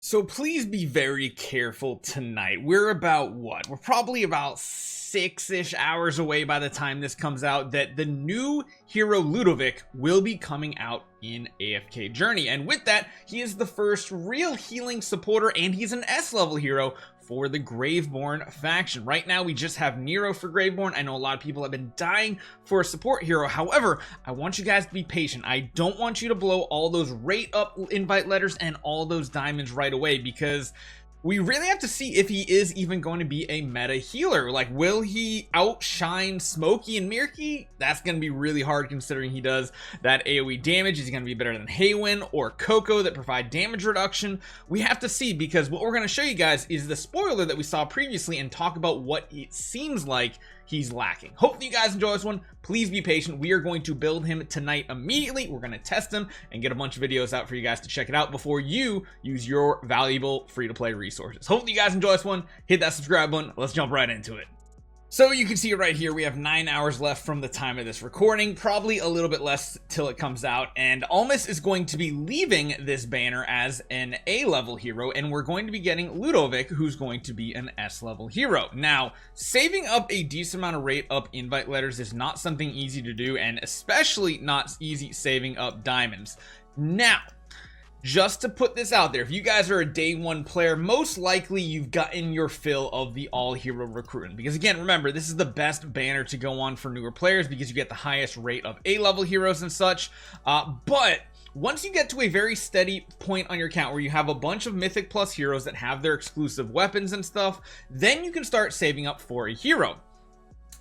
So please be very careful tonight. We're about what? We're probably about 6-ish hours away by the time this comes out that the new hero Ludovic will be coming out in AFK Journey. And with that, he is the first real healing supporter and he's an S level hero for the Graveborn faction. Right now, we just have Nero for Graveborn. I know a lot of people have been dying for a support hero. However, I want you guys to be patient. I don't want you to blow all those rate up invite letters and all those diamonds right away, because we really have to see if he is even going to be a meta healer. Like, will he outshine Smokey and Mirky? That's going to be really hard considering he does that AoE damage. Is he going to be better than Haywin or Coco that provide damage reduction? We have to see, because what we're going to show you guys is the spoiler that we saw previously and talk about what it seems like he's lacking. Hopefully you guys enjoy this one. Please be patient. We are going to build him tonight immediately. We're going to test him and get a bunch of videos out for you guys to check it out before you use your valuable free-to-play resources. Hopefully you guys enjoy this one. Hit that subscribe button. Let's jump right into it. So you can see it right here. We have 9 hours left from the time of this recording, probably a little bit less till it comes out, and Almas is going to be leaving this banner as an A level hero, and we're going to be getting Ludovic, who's going to be an S level hero. Now, saving up a decent amount of rate up invite letters is not something easy to do, and especially not easy saving up diamonds. Now, just to put this out there, if you guys are a day one player, most likely you've gotten your fill of the all hero recruiting, because again, remember, this is the best banner to go on for newer players because you get the highest rate of A level heroes and such. But once you get to a very steady point on your account where you have a bunch of Mythic Plus heroes that have their exclusive weapons and stuff, then you can start saving up for a hero.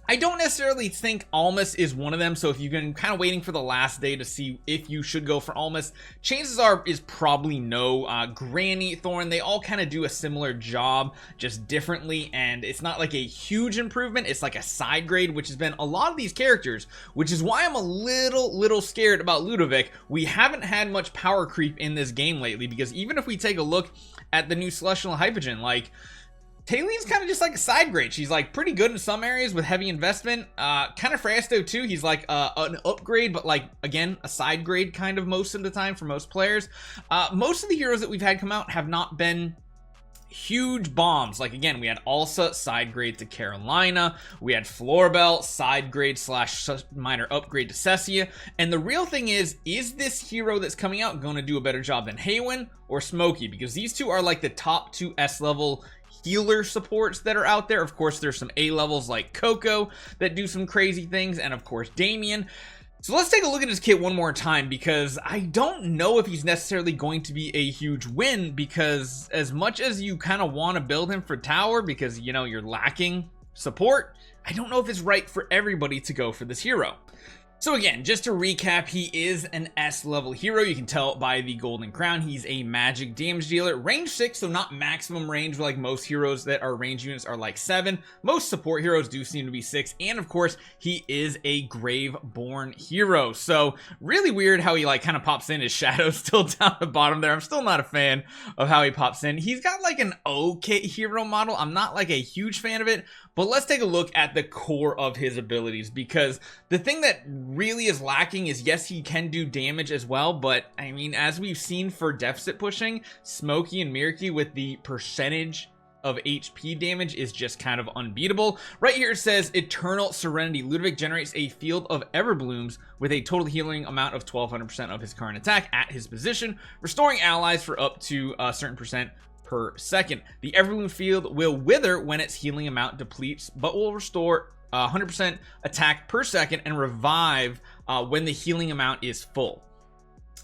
I don't necessarily think Almas is one of them, so if you've been kind of waiting for the last day to see if you should go for Almas, chances are is probably no. Granny, Thorn, they all kind of do a similar job, just differently, and it's not like a huge improvement. It's like a side grade, which has been a lot of these characters, which is why I'm a little scared about Ludovic. We haven't had much power creep in this game lately, because even if we take a look at the new Celestial Hypogen, like, Tailine's kind of just like a side grade. She's like pretty good in some areas with heavy investment. Kind of Frasto too. He's like an upgrade, but like, again, a side grade kind of most of the time for most players. Most of the heroes that we've had come out have not been huge bombs. Like, again, we had Alsa side grade to Carolina, we had Florbell side grade slash minor upgrade to Cessia, and the real thing is this hero that's coming out going to do a better job than Haywin or Smokey? Because these two are like the top two S level healer supports that are out there. Of course, there's some A levels like Coco that do some crazy things, and of course Damien. So let's take a look at his kit one more time, because I don't know if he's necessarily going to be a huge win, because as much as you kind of want to build him for tower because, you know, you're lacking support, I don't know if it's right for everybody to go for this hero. So again, just to recap, he is an S level hero. You can tell by the golden crown. He's a magic damage dealer, range 6, so not maximum range like most heroes that are range units are like 7. Most support heroes do seem to be 6, and of course he is a Graveborn hero. So really weird how he like kind of pops in. His shadow still down the bottom there. I'm still not a fan of how he pops in. He's got like an okay hero model. I'm not like a huge fan of it, but let's take a look at the core of his abilities, because the thing that really is lacking is, yes, he can do damage as well, but I mean, as we've seen for deficit pushing, Smokey and Mirky with the percentage of HP damage is just kind of unbeatable. Right here it says Eternal Serenity. Ludovic generates a field of Everblooms with a total healing amount of 1200% of his current attack at his position, restoring allies for up to a certain percent per second. The Everbloom field will wither when its healing amount depletes, but will restore 100% attack per second and revive when the healing amount is full.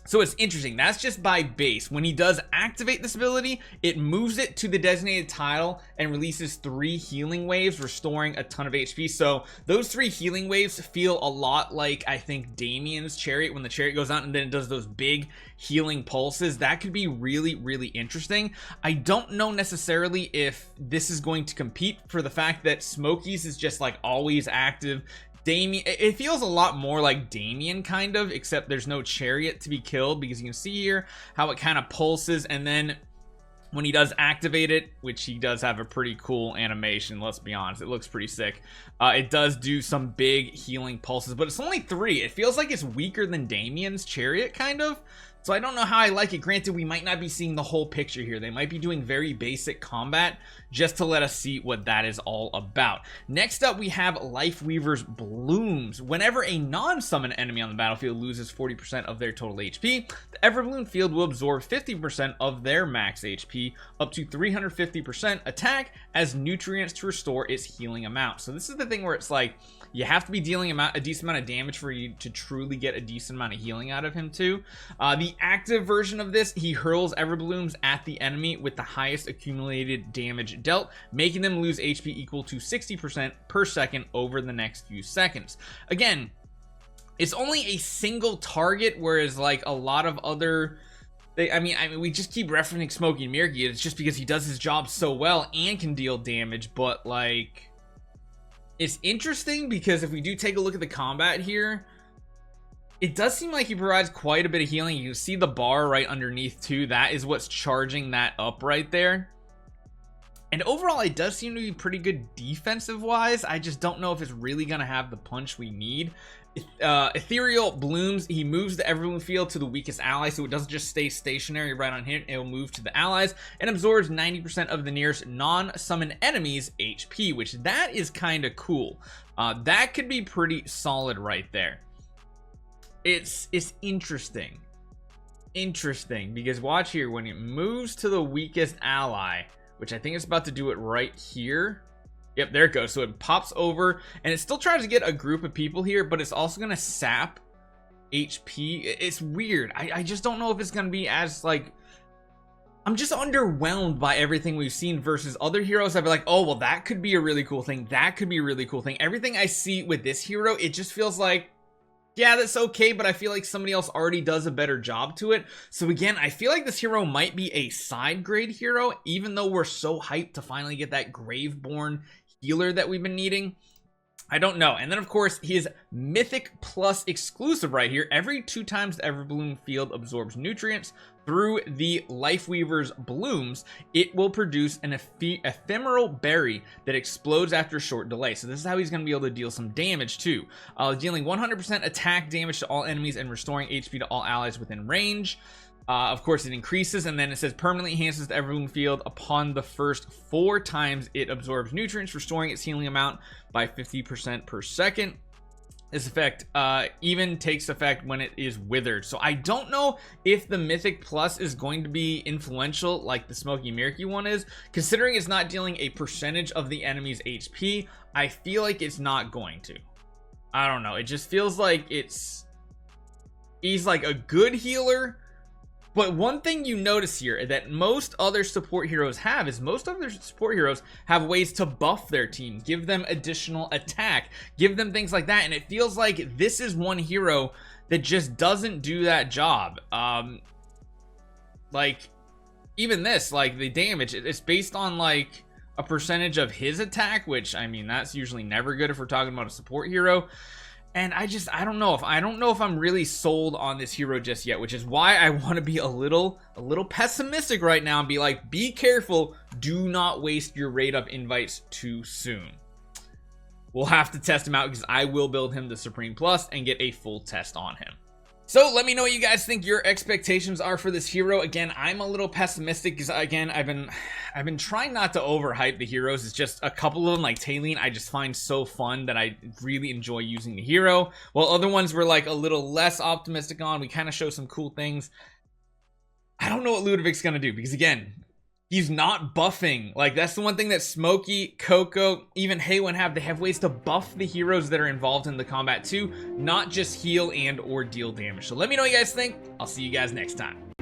So it's interesting, that's just by base. When he does activate this ability, it moves it to the designated tile and releases 3 healing waves, restoring a ton of HP. So those 3 healing waves feel a lot like, I think, Damien's chariot, when the chariot goes out and then it does those big healing pulses. That could be really interesting. I don't know necessarily if this is going to compete for the fact that Smokey's is just like always active. Damien, it feels a lot more like Damien kind of, except there's no chariot to be killed, because you can see here how it kind of pulses, and then when he does activate it, which he does have a pretty cool animation, let's be honest, it looks pretty sick. It does do some big healing pulses, but it's only 3. It feels like it's weaker than Damien's chariot kind of. So I don't know how I like it. Granted, we might not be seeing the whole picture here. They might be doing very basic combat just to let us see what that is all about. Next up, we have Lifeweaver's Blooms. Whenever a non-summon enemy on the battlefield loses 40% of their total HP, the Everbloom field will absorb 50% of their max HP, up to 350% attack as nutrients to restore its healing amount. So this is the thing where it's like, you have to be dealing a decent amount of damage for you to truly get a decent amount of healing out of him too. The active version of this, he hurls Everblooms at the enemy with the highest accumulated damage dealt, making them lose HP equal to 60% per second over the next few seconds. Again, it's only a single target, whereas like a lot of other... I mean, we just keep referencing Smokey and Mirky. It's just because he does his job so well and can deal damage, but like... It's interesting because if we do take a look at the combat here, it does seem like he provides quite a bit of healing. You can see the bar right underneath too. That is what's charging that up right there. And overall, it does seem to be pretty good defensive wise. I just don't know if it's really going to have the punch we need. Ethereal Blooms, he moves the Everbloom field to the weakest ally, so it doesn't just stay stationary right on him. It will move to the allies and absorbs 90% of the nearest non-summon enemies HP, which that is kind of cool. That could be pretty solid right there. It's interesting because watch here, when it moves to the weakest ally, which I think it's about to do it right here. Yep, there it goes. So it pops over and it still tries to get a group of people here, but it's also going to sap HP. It's weird. I just don't know if it's going to be as like... I'm just underwhelmed by everything we've seen versus other heroes. I'd be like, oh, well, that could be a really cool thing. That could be a really cool thing. Everything I see with this hero, it just feels like, yeah, that's okay, but I feel like somebody else already does a better job to it. So again, I feel like this hero might be a side grade hero, even though we're so hyped to finally get that Graveborn healer that we've been needing. I don't know. And then of course his Mythic Plus exclusive right here, every 2 times the Everbloom field absorbs nutrients through the Lifeweaver's Blooms, it will produce an ephemeral berry that explodes after a short delay. So this is how he's going to be able to deal some damage too, dealing 100% attack damage to all enemies and restoring HP to all allies within range. Of course, it increases, and then it says permanently enhances the Everbloom field upon the first 4 times it absorbs nutrients, restoring its healing amount by 50% per second. This effect even takes effect when it is withered. So I don't know if the Mythic Plus is going to be influential like the Smoky Mirky one is. Considering it's not dealing a percentage of the enemy's HP, I feel like it's not going to. I don't know. It just feels like he's like a good healer. But one thing you notice here that most other support heroes have is most other support heroes have ways to buff their team, give them additional attack, give them things like that. And it feels like this is one hero that just doesn't do that job. Like even this, like the damage, it's based on like a percentage of his attack, which I mean, that's usually never good if we're talking about a support hero. And I don't know if I'm really sold on this hero just yet, which is why I want to be a little pessimistic right now and be like, be careful, do not waste your raid up invites too soon. We'll have to test him out because I will build him the Supreme Plus and get a full test on him. So let me know what you guys think your expectations are for this hero. Again, I'm a little pessimistic because again, I've been trying not to overhype the heroes. It's just a couple of them like Tailene I just find so fun that I really enjoy using the hero, while other ones were like a little less optimistic on. We kind of show some cool things. I don't know what Ludovic's gonna do because again, he's not buffing. Like that's the one thing that Smokey, Coco, even Haywin have. They have ways to buff the heroes that are involved in the combat too, not just heal and or deal damage. So let me know what you guys think. I'll see you guys next time.